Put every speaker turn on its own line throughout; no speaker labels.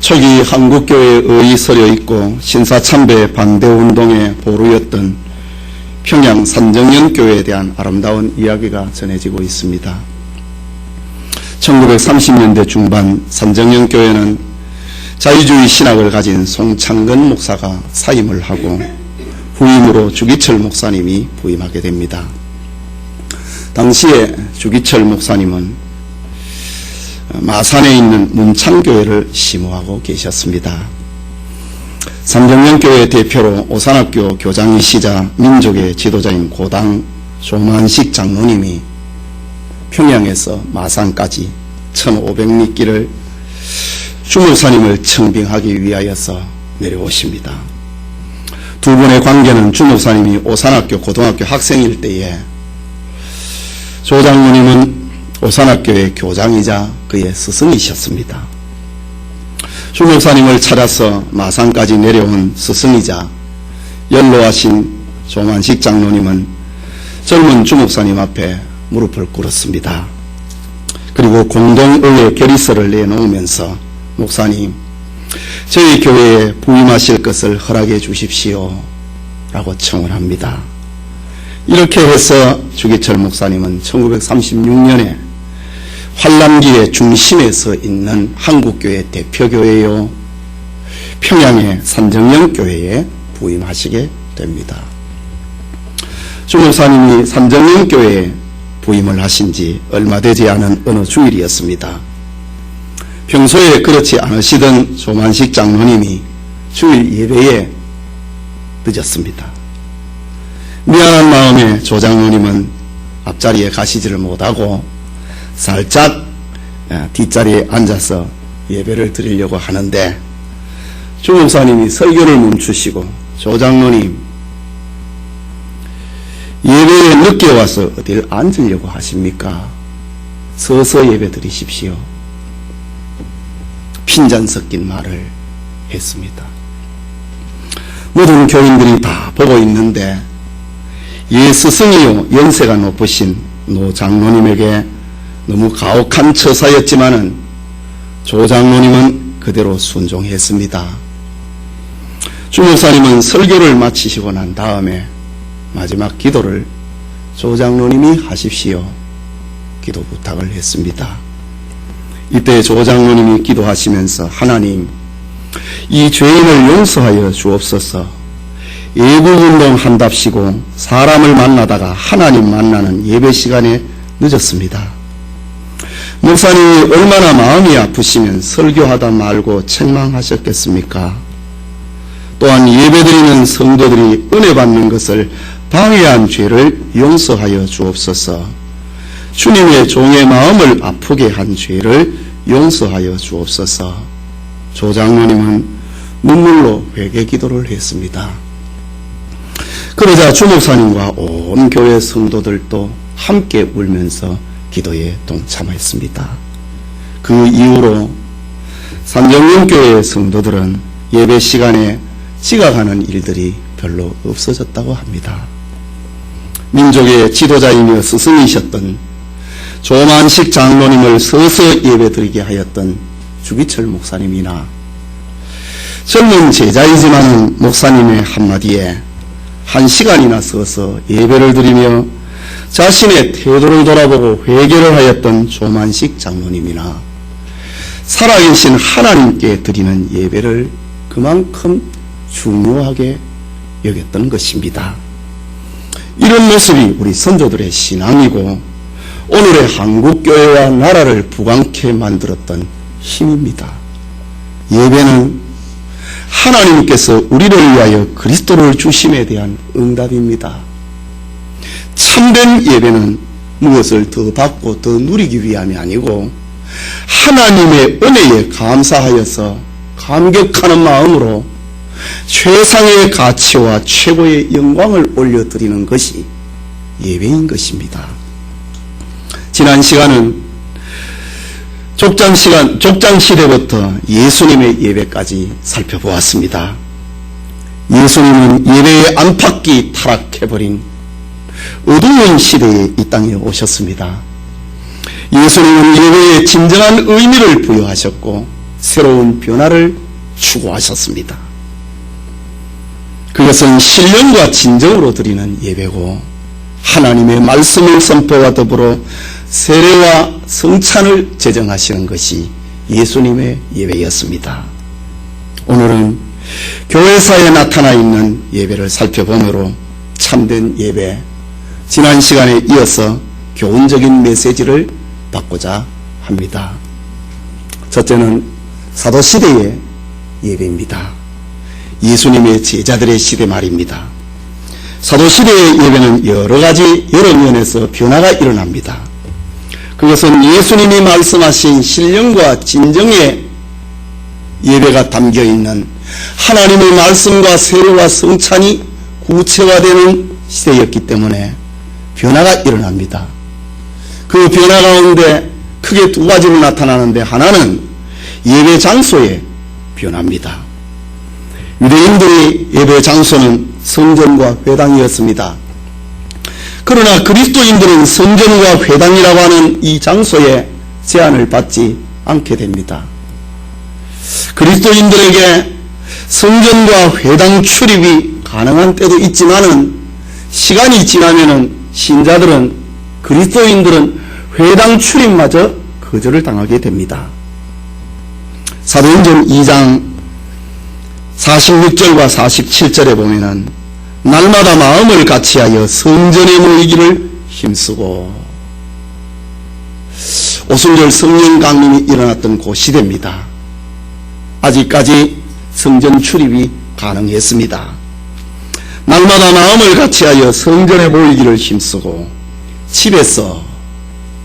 초기 한국교회의 서려 있고 신사참배 반대운동의 보루였던 평양 산정연교회에 대한 아름다운 이야기가 전해지고 있습니다. 1930년대 중반 산정연교회는 자유주의 신학을 가진 송창근 목사가 사임을 하고 후임으로 주기철 목사님이 부임하게 됩니다. 당시에 주기철 목사님은 마산에 있는 문창교회를 심호하고 계셨습니다. 산정연교회 대표로 오산학교 교장이시자 민족의 지도자인 고당 조만식 장로님이 평양에서 마산까지 1500리길을 주목사님을 청빙하기 위하여서 내려오십니다. 두 분의 관계는 주목사님이 오산학교 고등학교 학생일 때에 조 장로님은 오산학교의 교장이자 그의 스승이셨습니다. 주목사님을 찾아서 마산까지 내려온 스승이자 연로하신 조만식 장로님은 젊은 주목사님 앞에 무릎을 꿇었습니다. 그리고 공동의회 결의서를 내놓으면서 목사님, 저희 교회에 부임하실 것을 허락해 주십시오 라고 청원합니다. 이렇게 해서 주기철 목사님은 1936년에 환란기의 중심에 서 있는 한국교회 대표교회요 평양의 산정연교회에 부임하시게 됩니다. 주 목사님이 산정연교회에 부임을 하신 지 얼마 되지 않은 어느 주일이었습니다. 평소에 그렇지 않으시던 조만식 장로님이 주일 예배에 늦었습니다. 미안한 마음에 조 장로님은 앞자리에 가시지를 못하고 살짝 뒷자리에 앉아서 예배를 드리려고 하는데 주 목사님이 설교를 멈추시고 조 장로님, 예배에 늦게 와서 어딜 앉으려고 하십니까? 서서 예배 드리십시오. 핀잔 섞인 말을 했습니다. 모든 교인들이 다 보고 있는데 예 스승이요 연세가 높으신 노 장로님에게 너무 가혹한 처사였지만은 조 장로님은 그대로 순종했습니다. 주 목사님은 설교를 마치시고 난 다음에 마지막 기도를 조 장로님이 하십시오 기도 부탁을 했습니다. 이때 조 장로님이 기도하시면서 하나님, 이 죄인을 용서하여 주옵소서. 예불운동 한답시고 사람을 만나다가 하나님 만나는 예배 시간에 늦었습니다. 목사님이 얼마나 마음이 아프시면 설교하다 말고 책망하셨겠습니까? 또한 예배드리는 성도들이 은혜 받는 것을 방해한 죄를 용서하여 주옵소서. 주님의 종의 마음을 아프게 한 죄를 용서하여 주옵소서. 조 장로님은 눈물로 회개 기도를 했습니다. 그러자 주 목사님과 온 교회 성도들도 함께 울면서 기도에 동참했습니다. 그 이후로 산정연교회 성도들은 예배 시간에 지각하는 일들이 별로 없어졌다고 합니다. 민족의 지도자이며 스승이셨던 조만식 장로님을 서서 예배드리게 하였던 주기철 목사님이나 젊은 제자이지만 목사님의 한마디에 1시간이나 서서 예배를 드리며 자신의 태도를 돌아보고 회개를 하였던 조만식 장로님이나 살아계신 하나님께 드리는 예배를 그만큼 중요하게 여겼던 것입니다. 이런 모습이 우리 선조들의 신앙이고 오늘의 한국교회와 나라를 부강케 만들었던 힘입니다. 예배는 하나님께서 우리를 위하여 그리스도를 주심에 대한 응답입니다. 참된 예배는 무엇을 더 받고 더 누리기 위함이 아니고 하나님의 은혜에 감사하여서 감격하는 마음으로 최상의 가치와 최고의 영광을 올려드리는 것이 예배인 것입니다. 지난 시간은 족장시대부터 예수님의 예배까지 살펴보았습니다. 예수님은 예배의 안팎이 타락해버린 어두운 시대에 이 땅에 오셨습니다. 예수님은 예배에 진정한 의미를 부여하셨고 새로운 변화를 추구하셨습니다. 그것은 신령과 진정으로 드리는 예배고 하나님의 말씀을 선포와 더불어 세례와 성찬을 제정하시는 것이 예수님의 예배였습니다. 오늘은 교회사에 나타나 있는 예배를 살펴보므로 참된 예배, 지난 시간에 이어서 교훈적인 메시지를 받고자 합니다. 첫째는 사도시대의 예배입니다. 예수님의 제자들의 시대 말입니다. 사도시대의 예배는 여러 면에서 변화가 일어납니다. 그것은 예수님이 말씀하신 신령과 진정의 예배가 담겨있는 하나님의 말씀과 세례와 성찬이 구체화되는 시대였기 때문에 변화가 일어납니다. 그 변화 가운데 크게 두 가지로 나타나는데 하나는 예배 장소의 변화입니다. 유대인들의 예배 장소는 성전과 회당이었습니다. 그러나 그리스도인들은 성전과 회당이라고 하는 이 장소에 제한을 받지 않게 됩니다. 그리스도인들에게 성전과 회당 출입이 가능한 때도 있지만은 시간이 지나면은 신자들은 그리스도인들은 회당 출입마저 거절을 당하게 됩니다. 사도행전 2장 46절과 47절에 보면은 날마다 마음을 같이하여 성전에 모이기를 힘쓰고, 오순절 성령 강림이 일어났던 그 시대입니다. 아직까지 성전 출입이 가능했습니다. 날마다 마음을 같이하여 성전에 모이기를 힘쓰고 집에서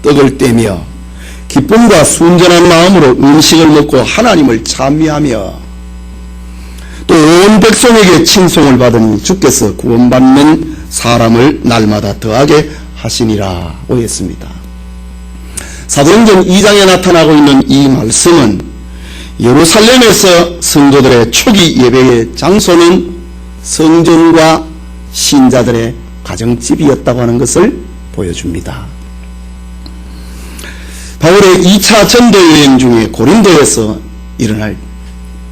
떡을 떼며 기쁨과 순전한 마음으로 음식을 먹고 하나님을 찬미하며 또 온 백성에게 칭송을 받으니 주께서 구원받는 사람을 날마다 더하게 하시니라고 했습니다. 사도행전 2장에 나타나고 있는 이 말씀은 예루살렘에서 성도들의 초기 예배의 장소는 성전과 신자들의 가정집이었다고 하는 것을 보여줍니다. 바울의 2차 전도 여행 중에 고린도에서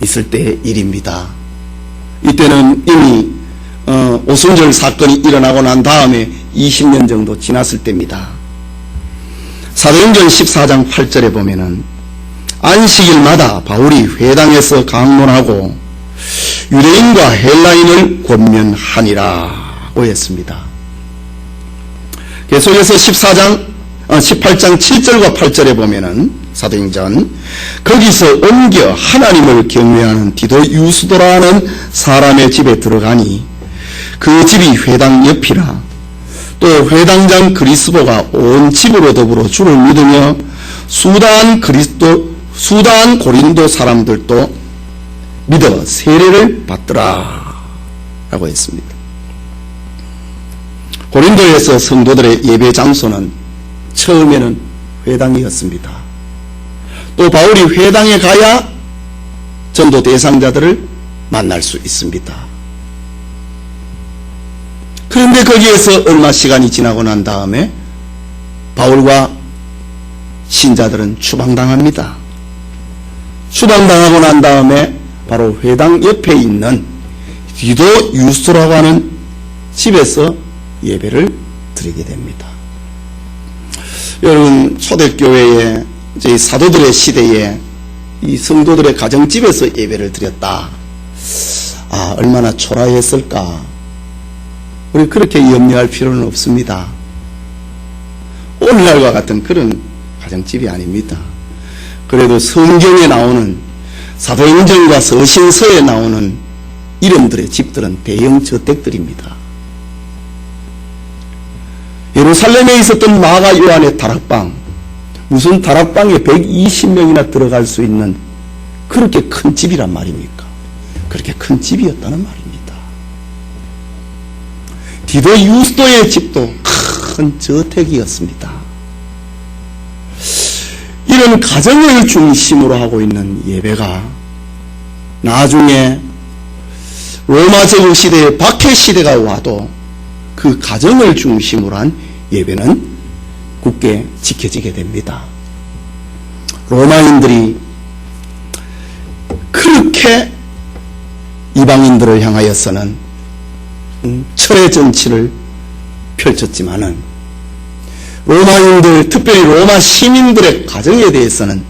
있을 때의 일입니다. 이때는 이미 오순절 사건이 일어나고 난 다음에 20년 정도 지났을 때입니다. 사도행전 14장 8절에 보면은 안식일마다 바울이 회당에서 강론하고 유대인과 헬라인을 권면하니라고 했습니다. 계속해서 18장 7절과 8절에 보면은 사도행전 거기서 옮겨 하나님을 경외하는 디도 유스도라는 사람의 집에 들어가니 그 집이 회당 옆이라. 또 회당장 그리스도가 온 집으로 더불어 주를 믿으며 수다한 고린도 사람들도 믿어 세례를 받더라 라고 했습니다. 고린도에서 성도들의 예배 장소는 처음에는 회당이었습니다. 또 바울이 회당에 가야 전도 대상자들을 만날 수 있습니다. 그런데 거기에서 얼마 시간이 지나고 난 다음에 바울과 신자들은 추방당합니다. 추방당하고 난 다음에 바로 회당 옆에 있는 디도 유스도라고 하는 집에서 예배를 드리게 됩니다. 여러분, 초대교회에 저희 사도들의 시대에 이 성도들의 가정집에서 예배를 드렸다. 얼마나 초라했을까. 우리 그렇게 염려할 필요는 없습니다. 오늘날과 같은 그런 가정집이 아닙니다. 그래도 성경에 나오는 사도행전과 서신서에 나오는 이름들의 집들은 대형 저택들입니다. 예루살렘에 있었던 마가 요한의 다락방, 무슨 다락방에 120명이나 들어갈 수 있는 그렇게 큰 집이란 말입니까? 그렇게 큰 집이었다는 말입니다. 디도 유스도의 집도 큰 저택이었습니다. 이런 가정을 중심으로 하고 있는 예배가 나중에 로마 제국 시대의 박해 시대가 와도 그 가정을 중심으로 한 예배는 굳게 지켜지게 됩니다. 로마인들이 그렇게 이방인들을 향하여서는 철의 정치를 펼쳤지만은 로마인들, 특별히 로마 시민들의 가정에 대해서는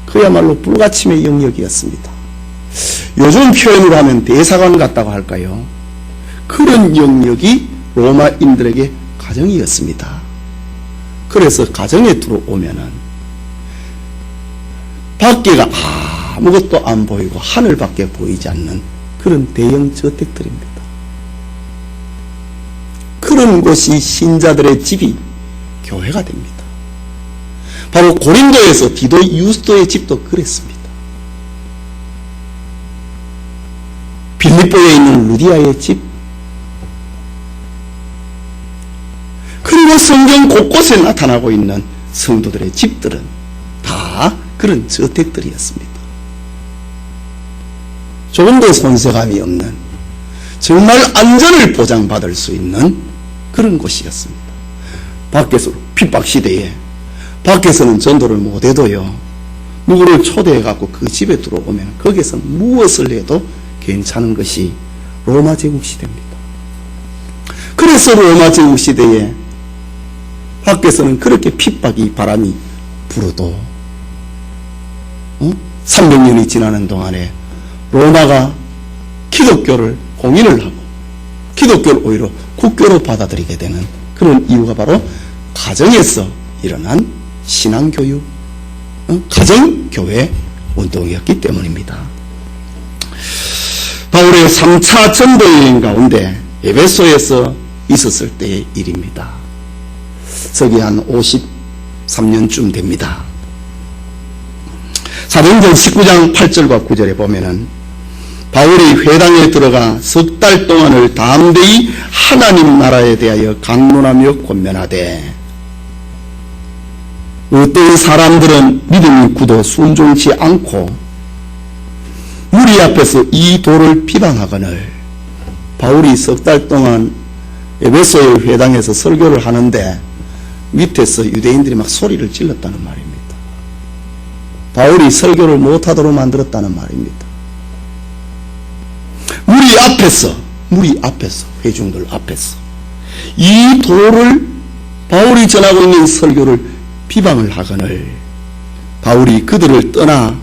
그야말로 불가침의 영역이었습니다. 요즘 표현으로 하면 대사관 같다고 할까요? 그런 영역이 로마인들에게 가정이었습니다. 그래서 가정에 들어오면은 밖에가 아무것도 안 보이고 하늘밖에 보이지 않는 그런 대형 저택들입니다. 그런 곳이 신자들의 집이 교회가 됩니다. 바로 고린도에서 디도 유스도의 집도 그랬습니다. 빌립보에 있는 루디아의 집, 그리고 성경 곳곳에 나타나고 있는 성도들의 집들은 다 그런 저택들이었습니다. 조금도 손색감이 없는, 정말 안전을 보장받을 수 있는 그런 곳이었습니다. 밖에서 핍박시대에 밖에서는 전도를 못해도요, 누구를 초대해갖고 그 집에 들어오면 거기서 무엇을 해도 괜찮은 것이 로마 제국시대입니다. 그래서 로마 제국시대에 밖에서는 그렇게 핍박이 바람이 불어도 300년이 지나는 동안에 로마가 기독교를 공인을 하고 기독교를 오히려 국교로 받아들이게 되는 그런 이유가 바로 가정에서 일어난 신앙교육, 가정교회 운동이었기 때문입니다. 바울의 3차 전도여행 가운데 에베소에서 있었을 때의 일입니다. 서기 한 53년쯤 됩니다. 사도행전 19장 8절과 9절에 보면은 바울이 회당에 들어가 석 달 동안을 담대히 하나님 나라에 대하여 강론하며 권면하되 어떤 사람들은 믿음이 굳어 순종치 않고 무리 앞에서 이 도를 비방하거늘. 바울이 석 달 동안 에베소의 회당에서 설교를 하는데 밑에서 유대인들이 막 소리를 질렀다는 말입니다. 바울이 설교를 못하도록 만들었다는 말입니다. 무리 앞에서 회중들 앞에서 이 도를, 바울이 전하고 있는 설교를 비방을 하거늘 바울이 그들을 떠나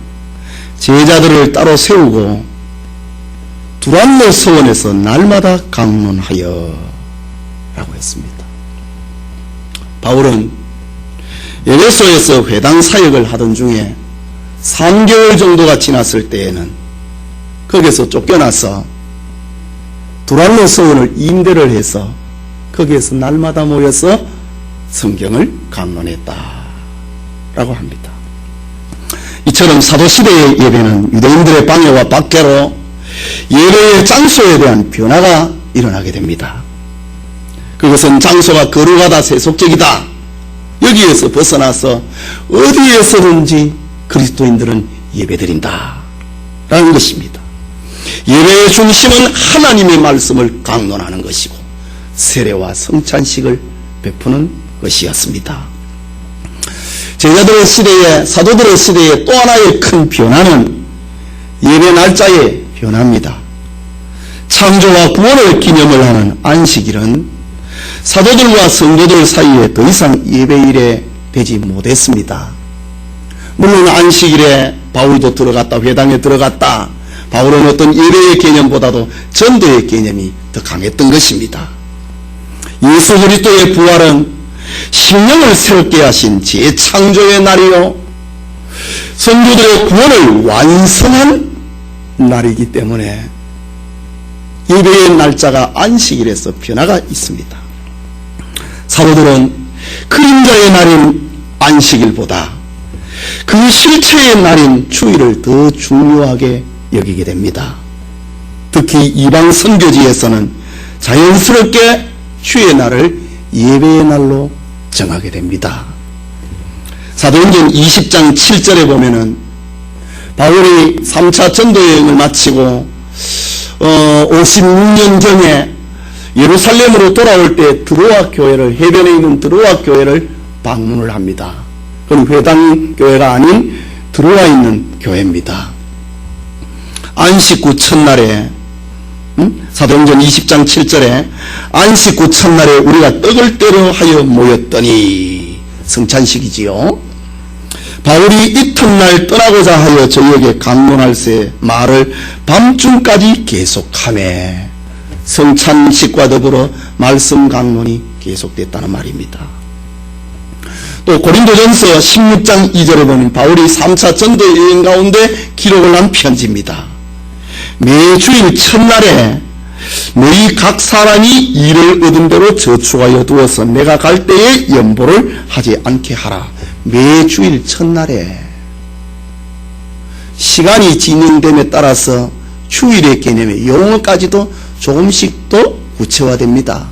제자들을 따로 세우고 두란노 서원에서 날마다 강론하여 라고 했습니다. 바울은 에베소에서 회당 사역을 하던 중에 3개월 정도가 지났을 때에는 거기서 쫓겨나서 두란노 서원을 임대를 해서 거기에서 날마다 모여서 성경을 강론했다 라고 합니다. 이처럼 사도시대의 예배는 유대인들의 방해와 박해로 예배의 장소에 대한 변화가 일어나게 됩니다. 그것은 장소가 거룩하다, 세속적이다, 여기에서 벗어나서 어디에서든지 그리스도인들은 예배드린다 라는 것입니다. 예배의 중심은 하나님의 말씀을 강론하는 것이고 세례와 성찬식을 베푸는 것이었습니다. 제자들의 시대에, 사도들의 시대에 또 하나의 큰 변화는 예배 날짜의 변화입니다. 창조와 구원을 기념을 하는 안식일은 사도들과 성도들 사이에 더 이상 예배일에 되지 못했습니다. 물론 안식일에 바울도 들어갔다, 회당에 들어갔다, 바울은 어떤 예배의 개념보다도 전도의 개념이 더 강했던 것입니다. 예수 그리스도의 부활은 심령을 새롭게 하신 재창조의 날이요, 성도들의 구원을 완성한 날이기 때문에 예배의 날짜가 안식일에서 변화가 있습니다. 사도들은 그림자의 날인 안식일보다 그 실체의 날인 주일을 더 중요하게 여기게 됩니다. 특히 이방 선교지에서는 자연스럽게 주의 날을 예배의 날로 정하게 됩니다. 사도행전 20장 7절에 보면은 바울이 3차 전도여행을 마치고 56년 전에 예루살렘으로 돌아올 때 드로아 교회를, 해변에 있는 드로아 교회를 방문을 합니다. 그건 회당 교회가 아닌 드로아 있는 교회입니다. 안식구 첫날에 사도행전 20장 7절에 안식구 첫날에 우리가 떡을 떼려 하여 모였더니 성찬식이지요. 바울이 이튿날 떠나고자 하여 저희에게 강론할새 말을 밤중까지 계속하며 성찬식과 더불어 말씀 강론이 계속됐다는 말입니다. 또 고린도전서 16장 2절에 보면 바울이 3차 전도 여행 가운데 기록을 한 편지입니다. 매주일 첫날에 너희 각 사람이 일을 얻은 대로 저축하여 두어서 내가 갈 때에 연보를 하지 않게 하라. 매주일 첫날에 시간이 진행됨에 따라서 주일의 개념의 용어까지도 조금씩 더 구체화됩니다.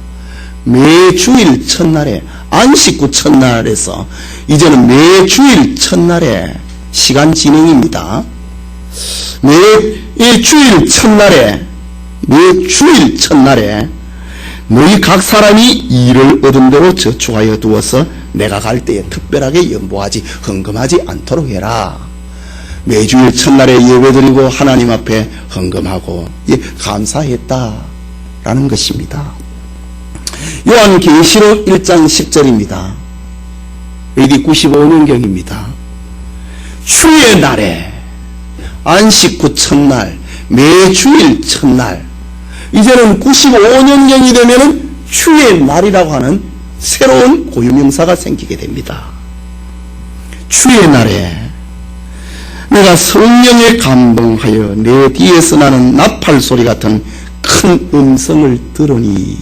매주일 첫날에 안식구 첫날에서 이제는 매주일 첫날에 시간 진행입니다. 매주일 첫날에 너희 각 사람이 일을 얻은 대로 저축하여 두어서 내가 갈 때에 특별하게 연보하지 헌금하지 않도록 해라. 매주일 첫날에 예배드리고 하나님 앞에 헌금하고 감사했다라는 것입니다. 요한계시록 1장 10절입니다. AD 95년경입니다. 주의 날에 안식구 첫날 매주일 첫날 이제는 95년경이 되면은 주의 날이라고 하는 새로운 고유명사가 생기게 됩니다. 주의 날에 내가 성령에 감동하여 내 뒤에서 나는 나팔 소리 같은 큰 음성을 들으니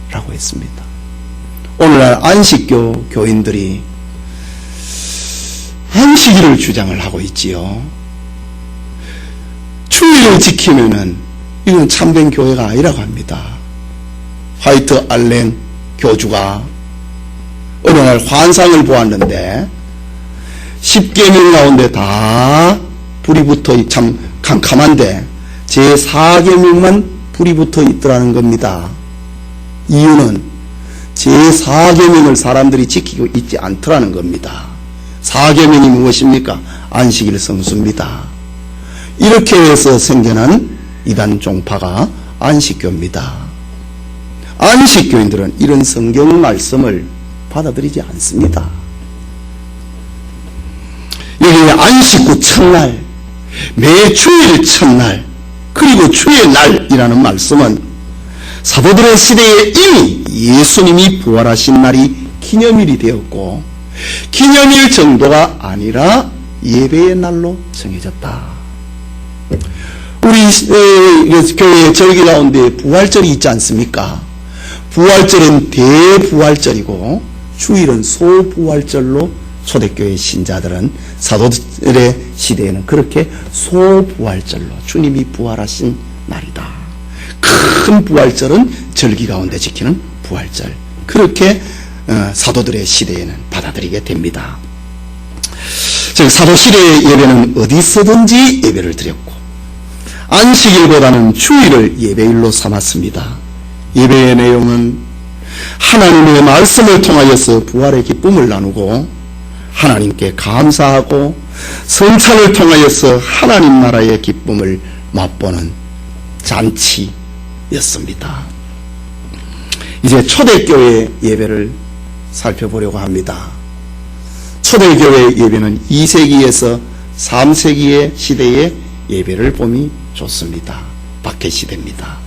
라고 했습니다. 오늘날 안식교 교인들이 안식일을 주장을 하고 있지요. 주일을 지키면은 이건 참된 교회가 아니라고 합니다. 화이트 알렌 교주가 어느 날 환상을 보았는데 10계명 가운데 다 불이 붙어 참 캄캄한데 제4계명만 불이 붙어 있더라는 겁니다. 이유는 제4계명을 사람들이 지키고 있지 않더라는 겁니다. 4계명이 무엇입니까? 안식일 성수입니다. 이렇게 해서 생겨난 이단 종파가 안식교입니다. 안식교인들은 이런 성경 말씀을 받아들이지 않습니다. 여기 안식구 첫날, 매주일 첫날, 그리고 주의 날이라는 말씀은 사도들의 시대에 이미 예수님이 부활하신 날이 기념일이 되었고 기념일 정도가 아니라 예배의 날로 정해졌다. 우리 교회 절기 가운데 부활절이 있지 않습니까? 부활절은 대부활절이고 주일은 소부활절로 초대교회 신자들은 사도들의 시대에는 그렇게 소부활절로 주님이 부활하신 날이다. 큰 부활절은 절기 가운데 지키는 부활절. 그렇게 사도들의 시대에는 받아들이게 됩니다. 즉 사도시대의 예배는 어디서든지 예배를 드렸고 안식일보다는 주일을 예배일로 삼았습니다. 예배의 내용은 하나님의 말씀을 통하여서 부활의 기쁨을 나누고 하나님께 감사하고 성찬을 통하여서 하나님 나라의 기쁨을 맛보는 잔치였습니다. 이제 초대교회 예배를 살펴보려고 합니다. 초대교회 예배는 2세기에서 3세기의 시대의 예배를 봄이 좋습니다. 박해 시대입니다.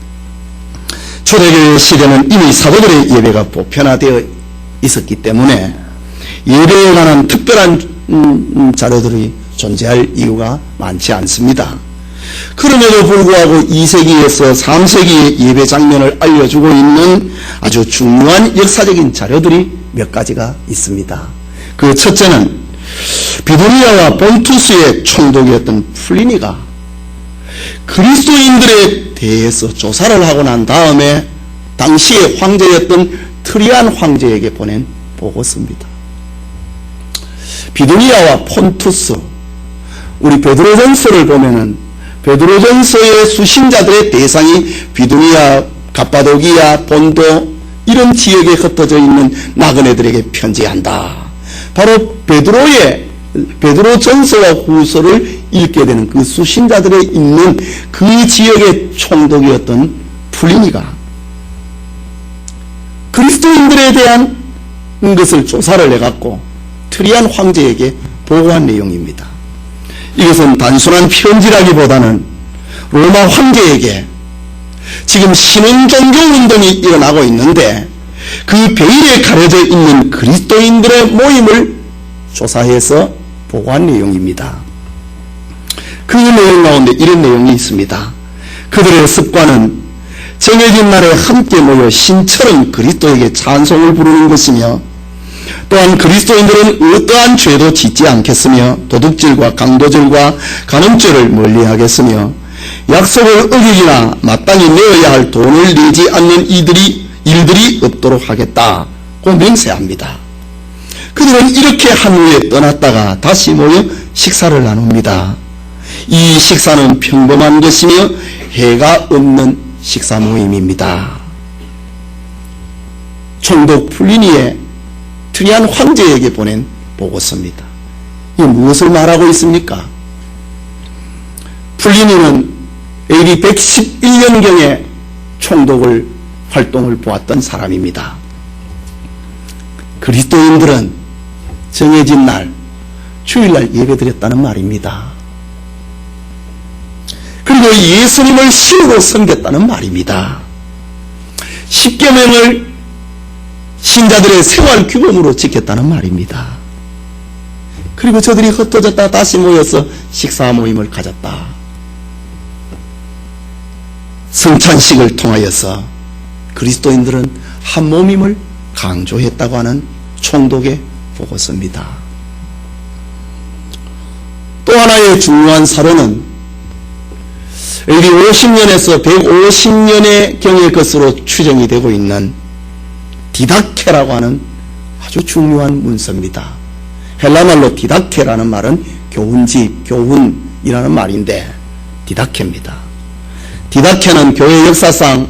초대교회 시대는 이미 사도들의 예배가 보편화되어 있었기 때문에 예배에 관한 특별한 자료들이 존재할 이유가 많지 않습니다. 그럼에도 불구하고 2세기에서 3세기의 예배 장면을 알려주고 있는 아주 중요한 역사적인 자료들이 몇 가지가 있습니다. 그 첫째는 비두니아와 본투스의 총독이었던 플리니가 그리스도인들에 대해서 조사를 하고 난 다음에 당시의 황제였던 트리안 황제에게 보낸 보고서입니다. 비두니아와 폰투스, 우리 베드로전서를 보면은 베드로전서의 수신자들의 대상이 비두니아, 갑바도기아, 본도 이런 지역에 흩어져 있는 나그네들에게 편지한다. 바로 베드로전서와 후서를 읽게 되는 그 수신자들의 있는 그 지역의 총독이었던 플리니가 그리스도인들에 대한 것을 조사를 해갖고 트리안 황제에게 보고한 내용입니다. 이것은 단순한 편지라기보다는 로마 황제에게 지금 신흥종교운동이 일어나고 있는데 그 베일에 가려져 있는 그리스도인들의 모임을 조사해서 보고한 내용입니다. 그 내용 가운데 이런 내용이 있습니다. 그들의 습관은 정해진 날에 함께 모여 신처럼 그리스도에게 찬송을 부르는 것이며 또한 그리스도인들은 어떠한 죄도 짓지 않겠으며 도둑질과 강도질과 간음죄를 멀리하겠으며 약속을 어기거나 마땅히 내어야 할 돈을 내지 않는 일들이 없도록 하겠다고 맹세합니다. 그들은 이렇게 한 후에 떠났다가 다시 모여 식사를 나눕니다. 이 식사는 평범한 것이며 해가 없는 식사 모임입니다. 총독 플리니의 트리안 황제에게 보낸 보고서입니다. 이게 무엇을 말하고 있습니까? 플리니는 AD 111년경에 총독을 활동을 보았던 사람입니다. 그리스도인들은 정해진 날 주일날 예배드렸다는 말입니다. 그리고 예수님을 신으로 섬겼다는 말입니다. 십계명을 신자들의 생활 규범으로 지켰다는 말입니다. 그리고 저들이 흩어졌다가 다시 모여서 식사 모임을 가졌다. 성찬식을 통하여서 그리스도인들은 한 몸임을 강조했다고 하는 총독의 보고서입니다. 또 하나의 중요한 사료는 AD 50년에서 150년의 경의 것으로 추정이 되고 있는 디다케라고 하는 아주 중요한 문서입니다. 헬라말로 디다케라는 말은 교훈집, 교훈이라는 말인데 디다케입니다. 디다케는 교회 역사상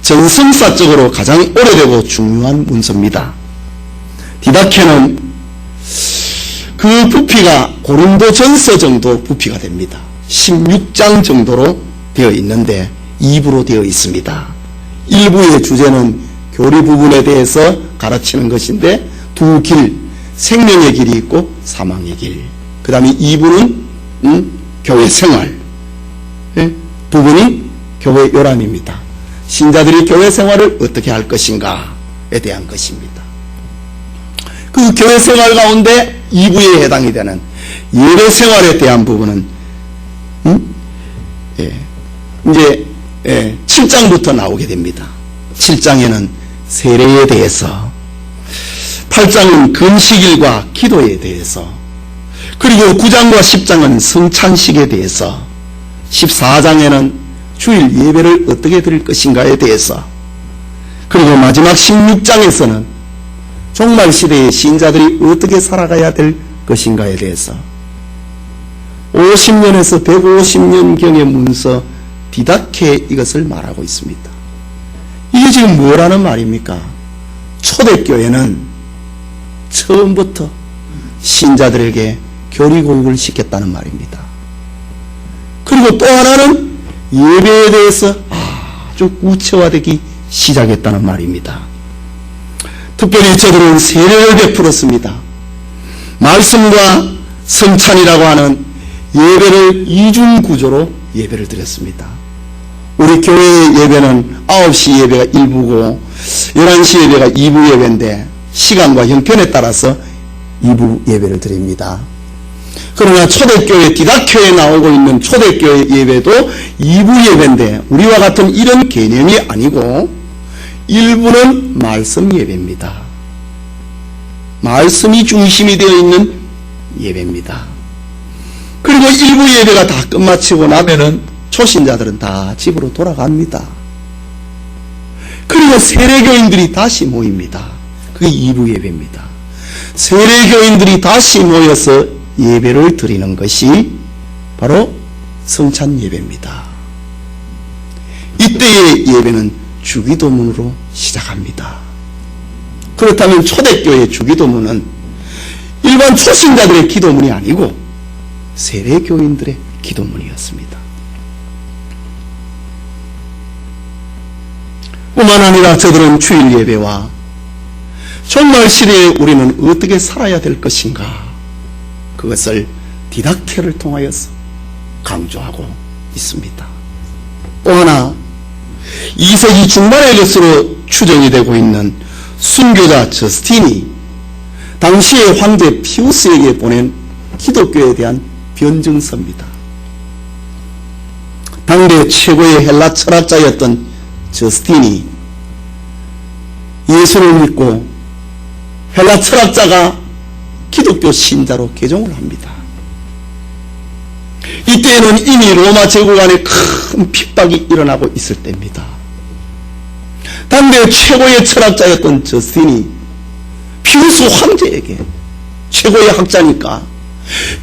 전승사적으로 가장 오래되고 중요한 문서입니다. 디다케는 그 부피가 고린도전서 정도 부피가 됩니다. 16장 정도로 되어 있는데 2부로 되어 있습니다. 1부의 주제는 교리 부분에 대해서 가르치는 것인데 두 길, 생명의 길이 있고 사망의 길. 그 다음에 2부는 교회 생활 부분이 교회 요람입니다. 신자들이 교회 생활을 어떻게 할 것인가에 대한 것입니다. 그 교회 생활 가운데 2부에 해당이 되는 예배 생활에 대한 부분은 이제 7장부터 나오게 됩니다. 7장에는 세례에 대해서, 8장은 금식일과 기도에 대해서, 그리고 9장과 10장은 성찬식에 대해서, 14장에는 주일 예배를 어떻게 드릴 것인가에 대해서, 그리고 마지막 16장에서는 종말 시대의 신자들이 어떻게 살아가야 될 것인가에 대해서 50년에서 150년경의 문서 디다케 이것을 말하고 있습니다. 이게 지금 뭐라는 말입니까? 초대교회는 처음부터 신자들에게 교리교육을 시켰다는 말입니다. 그리고 또 하나는 예배에 대해서 아주 구체화되기 시작했다는 말입니다. 특별히 저들은 세례를 베풀었습니다. 말씀과 성찬이라고 하는 예배를 이중구조로 예배를 드렸습니다. 우리 교회의 예배는 9시 예배가 1부고 11시 예배가 2부 예배인데 시간과 형편에 따라서 2부 예배를 드립니다. 그러나 초대교회 디다케에 나오고 있는 초대교회 예배도 2부 예배인데 우리와 같은 이런 개념이 아니고 1부는 말씀 예배입니다. 말씀이 중심이 되어 있는 예배입니다. 그리고 1부 예배가 다 끝마치고 나면은 초신자들은 다 집으로 돌아갑니다. 그리고 세례교인들이 다시 모입니다. 그게 2부 예배입니다. 세례교인들이 다시 모여서 예배를 드리는 것이 바로 성찬 예배입니다. 이때의 예배는 주기도문으로 시작합니다. 그렇다면 초대교회 주기도문은 일반 초신자들의 기도문이 아니고 세례교인들의 기도문이었습니다. 뿐만 아니라 저들은 주일 예배와 종말 시대에 우리는 어떻게 살아야 될 것인가, 그것을 디닥테를 통하여서 강조하고 있습니다. 또 하나 2세기 중반의 것으로 추정이 되고 있는 순교자 저스틴이 당시의 황제 피우스에게 보낸 기독교에 대한 변증서입니다. 당대 최고의 헬라 철학자였던 저스틴이 예수를 믿고 헬라 철학자가 기독교 신자로 개종을 합니다. 이때에는 이미 로마 제국 안에 큰 핍박이 일어나고 있을 때입니다. 당대 최고의 철학자였던 저스틴이 피우스 황제에게, 최고의 학자니까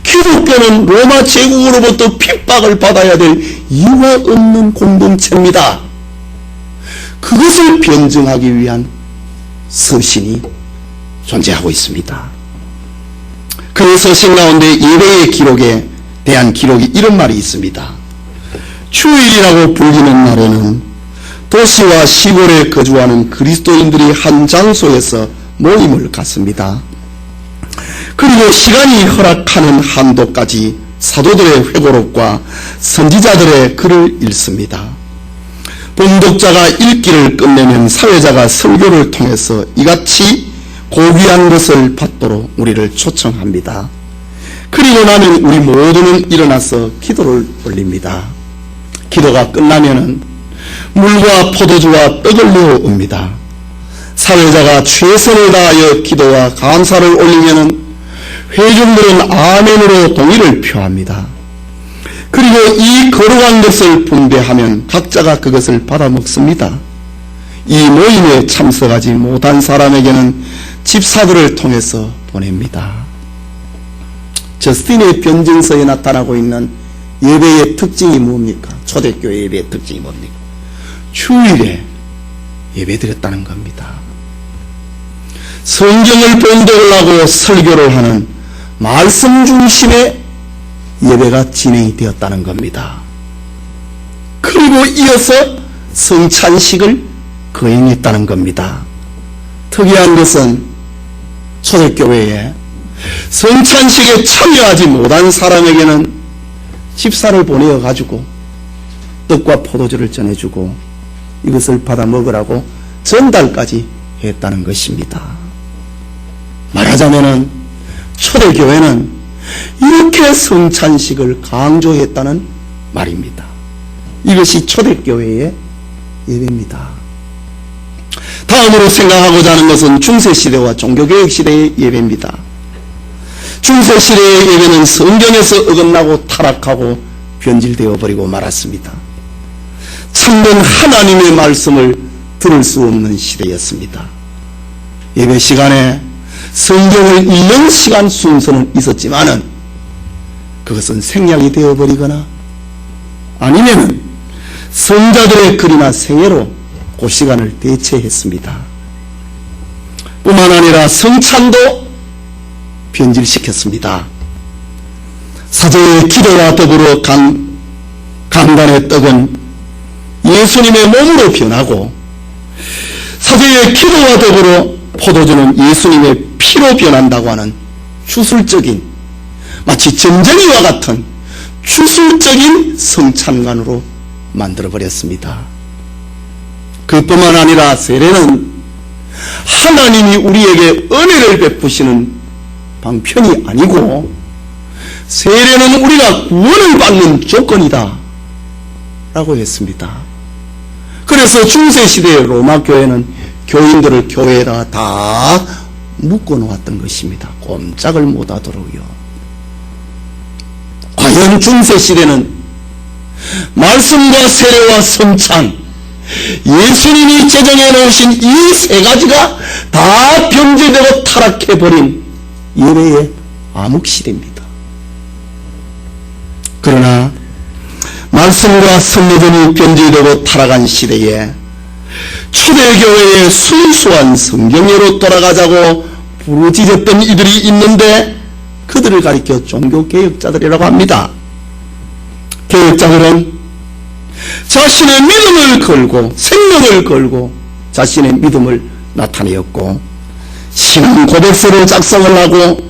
기독교는 로마 제국으로부터 핍박을 받아야 될 이유가 없는 공동체입니다, 그것을 변증하기 위한 서신이 존재하고 있습니다. 그 서신 가운데 예배의 기록에 대한 기록이 이런 말이 있습니다. 주일이라고 불리는 날에는 도시와 시골에 거주하는 그리스도인들이 한 장소에서 모임을 갖습니다. 그리고 시간이 허락하는 한도까지 사도들의 회고록과 선지자들의 글을 읽습니다. 봉독자가 읽기를 끝내면 사회자가 설교를 통해서 이같이 고귀한 것을 받도록 우리를 초청합니다. 그리고 나면 우리 모두는 일어나서 기도를 올립니다. 기도가 끝나면은 물과 포도주와 떡을 내어 옵니다. 사회자가 최선을 다하여 기도와 감사를 올리면은 회중들은 아멘으로 동의를 표합니다. 그리고 이 거룩한 것을 분배하면 각자가 그것을 받아 먹습니다. 이 모임에 참석하지 못한 사람에게는 집사들을 통해서 보냅니다. 저스틴의 변증서에 나타나고 있는 예배의 특징이 뭡니까? 초대교 예배의 특징이 뭡니까? 주일에 예배드렸다는 겁니다. 성경을 본독을 하고 설교를 하는 말씀 중심의 예배가 진행이 되었다는 겁니다. 그리고 이어서 성찬식을 거행했다는 겁니다. 특이한 것은 초대교회에 성찬식에 참여하지 못한 사람에게는 집사를 보내어 가지고 떡과 포도주를 전해주고 이것을 받아 먹으라고 전달까지 했다는 것입니다. 말하자면은 초대교회는 이렇게 성찬식을 강조했다는 말입니다. 이것이 초대교회의 예배입니다. 다음으로 생각하고자 하는 것은 중세시대와 종교개혁시대의 예배입니다. 중세시대의 예배는 성경에서 어긋나고 타락하고 변질되어 버리고 말았습니다. 참된 하나님의 말씀을 들을 수 없는 시대였습니다. 예배 시간에 성경을 읽는 시간 순서는 있었지만은 그것은 생략이 되어버리거나 아니면 성자들의 글이나 생애로 그 시간을 대체했습니다. 뿐만 아니라 성찬도 변질시켰습니다. 사제의 기도와 더불어 강단의 떡은 예수님의 몸으로 변하고 사제의 기도와 더불어 포도주는 예수님의 피로 변한다고 하는 주술적인, 마치 점쟁이와 같은 주술적인 성찬관으로 만들어버렸습니다. 그뿐만 아니라 세례는 하나님이 우리에게 은혜를 베푸시는 방편이 아니고 세례는 우리가 구원을 받는 조건이다 라고 했습니다. 그래서 중세시대의 로마교회는 교인들을 교회에다가 다 묶어놓았던 것입니다. 꼼짝을 못하도록요. 과연 중세시대는 말씀과 세례와 성찬, 예수님이 제정해 놓으신 이 세 가지가 다 변질되고 타락해버린 예배의 암흑시대입니다. 그러나 말씀과 선례전이 변질되고 타락한 시대에 초대교회의 순수한 성경예로 돌아가자고 부르짖었던 이들이 있는데 그들을 가리켜 종교개혁자들이라고 합니다. 개혁자들은 자신의 믿음을 걸고 생명을 걸고 자신의 믿음을 나타내었고 신앙 고백서를 작성을 하고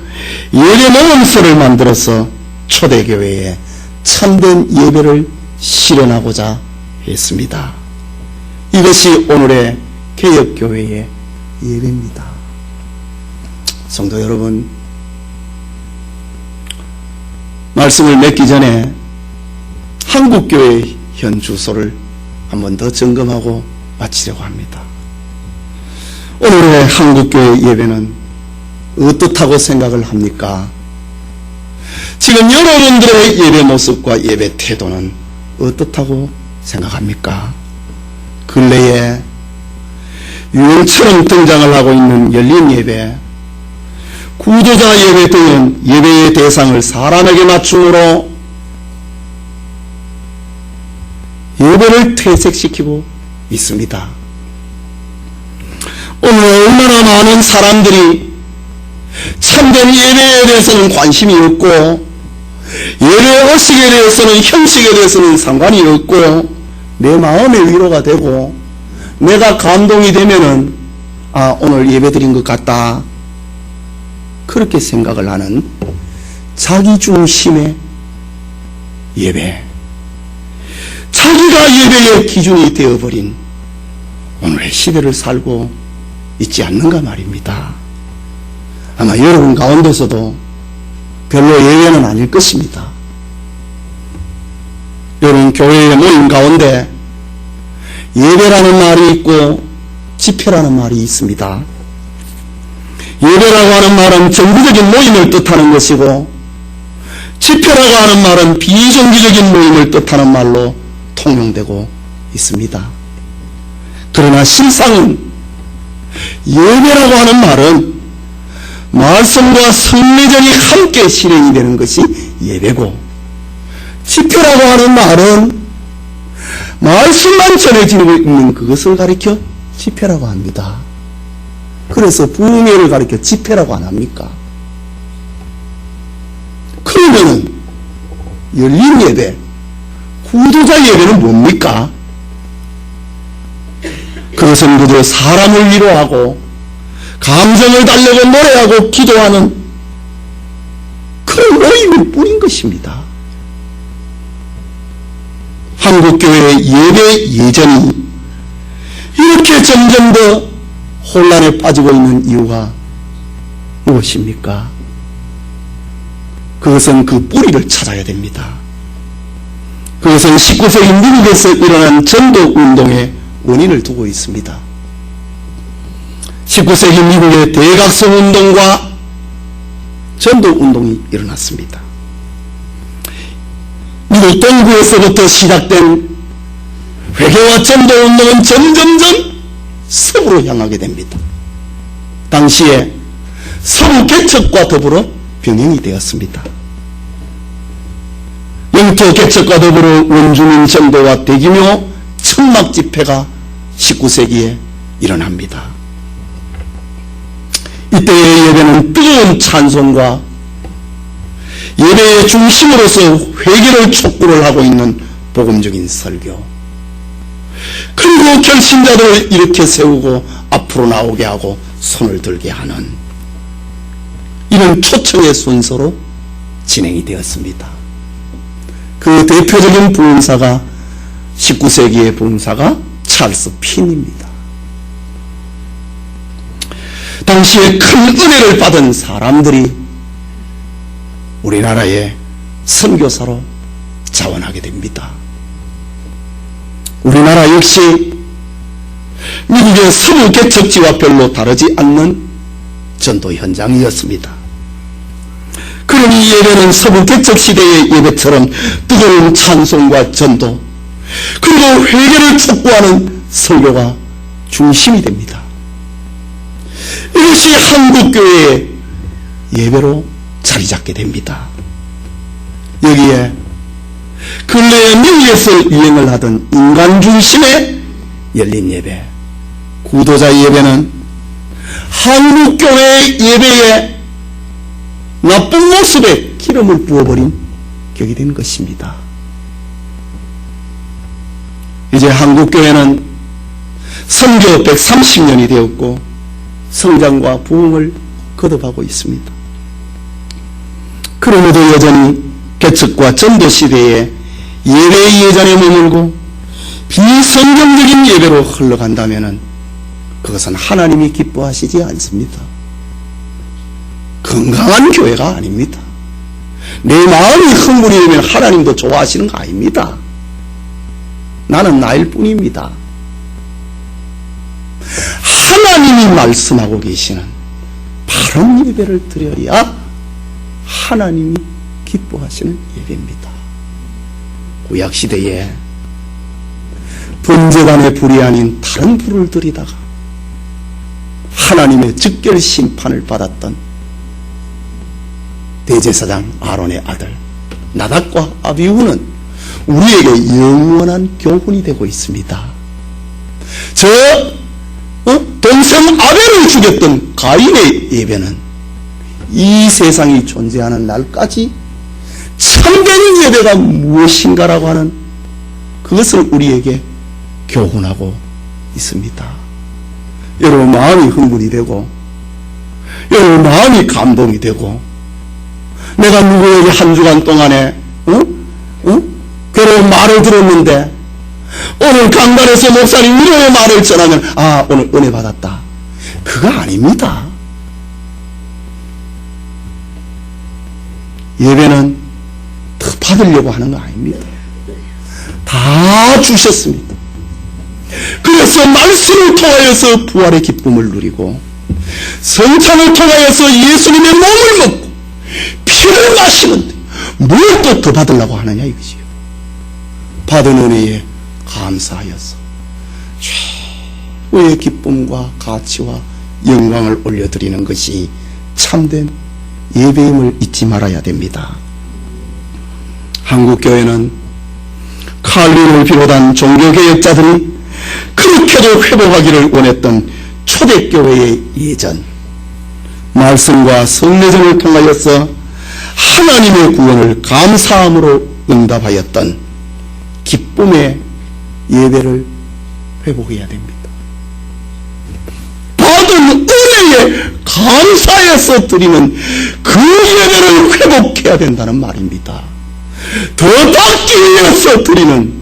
예배 모음서를 만들어서 초대교회에 참된 예배를 실현하고자 했습니다. 이것이 오늘의 개혁교회의 예배입니다. 성도 여러분, 말씀을 맺기 전에 한국교회 현 주소를 한 번 더 점검하고 마치려고 합니다. 오늘의 한국교회 예배는 어떻다고 생각을 합니까? 지금 여러분들의 예배 모습과 예배 태도는 어떻다고 생각합니까? 근래에 유행처럼 등장을 하고 있는 열린 예배, 구조자 예배 등은 예배의 대상을 사람에게 맞춤으로 예배를 퇴색시키고 있습니다. 오늘 얼마나 많은 사람들이 참된 예배에 대해서는 관심이 없고 예배 의식에 대해서는 형식에 대해서는 상관이 없고 내 마음의 위로가 되고 내가 감동이 되면은 오늘 예배 드린 것 같다 그렇게 생각을 하는 자기중심의 예배, 자기가 예배의 기준이 되어버린 오늘의 시대를 살고 있지 않는가 말입니다. 아마 여러분 가운데서도 별로 예외는 아닐 것입니다. 여러분 교회의 모임 가운데 예배라는 말이 있고 집회라는 말이 있습니다. 예배라고 하는 말은 정기적인 모임을 뜻하는 것이고 집회라고 하는 말은 비정기적인 모임을 뜻하는 말로 통용되고 있습니다. 그러나 실상은 예배라고 하는 말은 말씀과 성례전이 함께 실행이 되는 것이 예배고 집회라고 하는 말은 말씀만 전해지고 있는 그것을 가리켜 집회라고 합니다. 그래서 부흥회를 가리켜 집회라고 안 합니까? 그러면은 열린 예배, 구조자 예배는 뭡니까? 그것은 그저 사람을 위로하고 감정을 달래고 노래하고 기도하는 그런 모임일 뿐인 것입니다. 한국교회의 예배 예전이 이렇게 점점 더 혼란에 빠지고 있는 이유가 무엇입니까? 그것은 그 뿌리를 찾아야 됩니다. 그것은 19세기 미국에서 일어난 전도운동의 원인을 두고 있습니다. 19세기 미국의 대각성운동과 전도운동이 일어났습니다. 미국 동부에서부터 시작된 회개와 전도운동은 점점점 서부로 향하게 됩니다. 당시에 서부 개척과 더불어 병행이 되었습니다. 영토 개척과 더불어 원주민 전도와 대규모 천막 집회가 19세기에 일어납니다. 이때의 예배는 뜨거운 찬송과 예배의 중심으로서 회개를 촉구를 하고 있는 복음적인 설교, 그리고 결신자들을 일으켜 세우고 앞으로 나오게 하고 손을 들게 하는 이런 초청의 순서로 진행이 되었습니다. 그 대표적인 부흥사가 19세기의 부흥사가 찰스 핀입니다. 당시에 큰 은혜를 받은 사람들이 우리나라의 선교사로 자원하게 됩니다. 우리나라 역시 미국의 서부 개척지와 별로 다르지 않는 전도 현장이었습니다. 그러니 예배는 서부 개척 시대의 예배처럼 뜨거운 찬송과 전도 그리고 회개를 촉구하는 설교가 중심이 됩니다. 이것이 한국교회의 예배로 자리 잡게 됩니다. 여기에 근래에 미국에서 유행을 하던 인간 중심의 열린 예배, 구도자 예배는 한국교회의 예배에 나쁜 모습에 기름을 부어버린 격이 된 것입니다. 이제 한국교회는 선교 130년이 되었고 성장과 부흥을 거듭하고 있습니다. 그럼에도 여전히 개척과 전도시대에 예배의 예전에 머물고 비성경적인 예배로 흘러간다면 그것은 하나님이 기뻐하시지 않습니다. 건강한 교회가 아닙니다. 내 마음이 흥분이 되면 하나님도 좋아하시는 거 아닙니다. 나는 나일 뿐입니다. 하나님이 말씀하고 계시는 바른 예배를 드려야 하나님이 기뻐하시는 예배입니다. 구약시대에 번제단의 불이 아닌 다른 불을 들이다가 하나님의 즉결 심판을 받았던 대제사장 아론의 아들 나답과 아비후는 우리에게 영원한 교훈이 되고 있습니다. 동생 아벨을 죽였던 가인의 예배는 이 세상이 존재하는 날까지 참된 예배가 무엇인가라고 하는 그것을 우리에게 교훈하고 있습니다. 여러분 마음이 흥분이 되고 여러분 마음이 감동이 되고 내가 누구에게 한 주간 동안에 괴로운 말을 들었는데 오늘 강단에서 목사님 위로의 말을 전하면 오늘 은혜 받았다. 그거 아닙니다. 예배는 더 받으려고 하는 거 아닙니다. 다 주셨습니다. 그래서 말씀을 통하여서 부활의 기쁨을 누리고 성찬을 통하여서 예수님의 몸을 먹고 피를 마시는데 뭘 또 더 받으려고 하느냐 이것이요. 받은 은혜에 감사하여서 최고의 기쁨과 가치와 영광을 올려드리는 것이 참된 예배임을 잊지 말아야 됩니다. 한국교회는 칼빈을 비롯한 종교개혁자들이 그렇게도 회복하기를 원했던 초대교회의 예전 말씀과 성례전을 통하여서 하나님의 구원을 감사함으로 응답하였던 기쁨의 예배를 회복해야 됩니다. 받은 은혜에 감사해서 드리는 그 예배를 회복해야 된다는 말입니다. 더 받기 위해서 드리는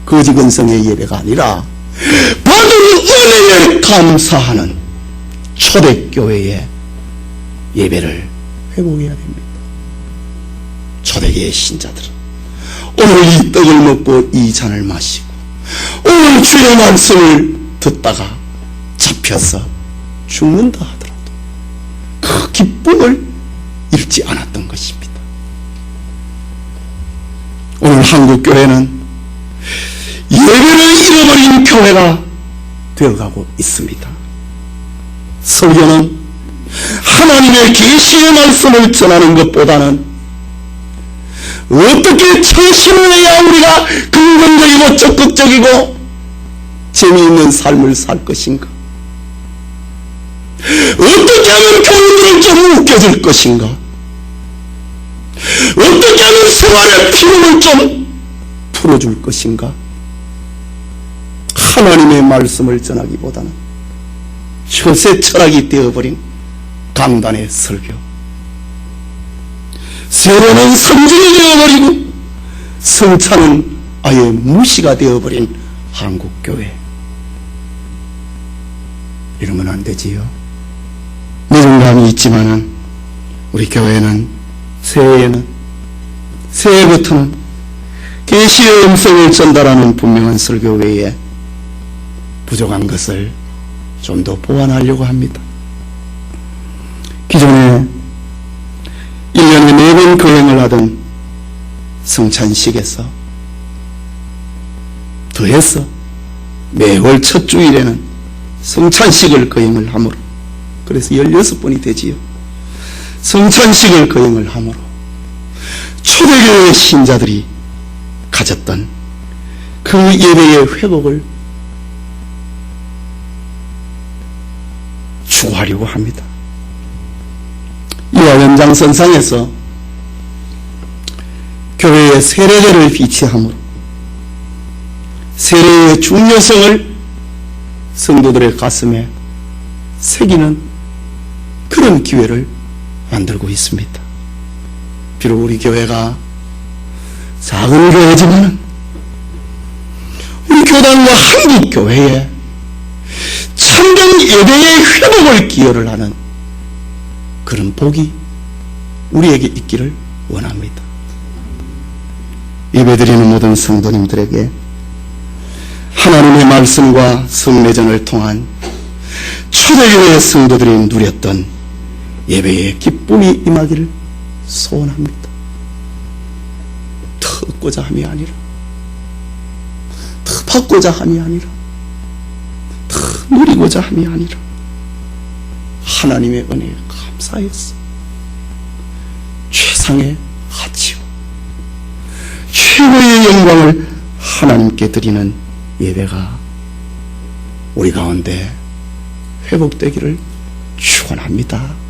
거지근성의 예배가 아니라 받은 은혜에 감사하는 초대교회의 예배를 회복해야 됩니다. 초대교회 신자들은 오늘 이 떡을 먹고 이 잔을 마시고 오늘 주의 말씀을 듣다가 잡혀서 죽는다 하더라도 그 기쁨을 잃지 않았던 것입니다. 오늘 한국교회는 예배를 잃어버린 교회가 되어가고 있습니다. 설교는 하나님의 계시의 말씀을 전하는 것보다는 어떻게 청심을 해야 우리가 긍정적이고 적극적이고 재미있는 삶을 살 것인가, 어떻게 하면 교인들은 좀 웃겨질 것인가, 어떻게 하면 생활의 피로를 좀 풀어줄 것인가, 하나님의 말씀을 전하기보다는 혈세 철학이 되어버린 강단의 설교, 세례는 성질이 되어버리고 성찬은 아예 무시가 되어버린 한국교회. 이러면 안 되지요. 미련감이 있지만은 우리 교회는 새해부터는 계시의 음성을 전달하는 분명한 설교 외에 부족한 것을 좀 더 보완하려고 합니다. 기존에 1년에 4번 거행을 하던 성찬식에서 더해서 매월 첫 주일에는 성찬식을 거행을 하므로, 그래서 16번이 되지요. 성찬식을 거행을 하므로 초대교회 신자들이 가졌던 그 예배의 회복을 추구하려고 합니다. 이와 연장 연장선상에서 교회의 세례제를 비치함으로 세례의 중요성을 성도들의 가슴에 새기는 그런 기회를 만들고 있습니다. 비록 우리 교회가 작은 교회지만 우리 교단과 한국교회에 참된 예배의 회복을 기여를 하는 그런 복이 우리에게 있기를 원합니다. 예배드리는 모든 성도님들에게 하나님의 말씀과 성례전을 통한 초대교회 성도들이 누렸던 예배의 기쁨이 임하기를 소원합니다. 더 얻고자 함이 아니라, 더 받고자 함이 아니라, 더 누리고자 함이 아니라 하나님의 은혜에 감사해서 최상의 가치와 최고의 영광을 하나님께 드리는 예배가 우리 가운데 회복되기를 축원합니다.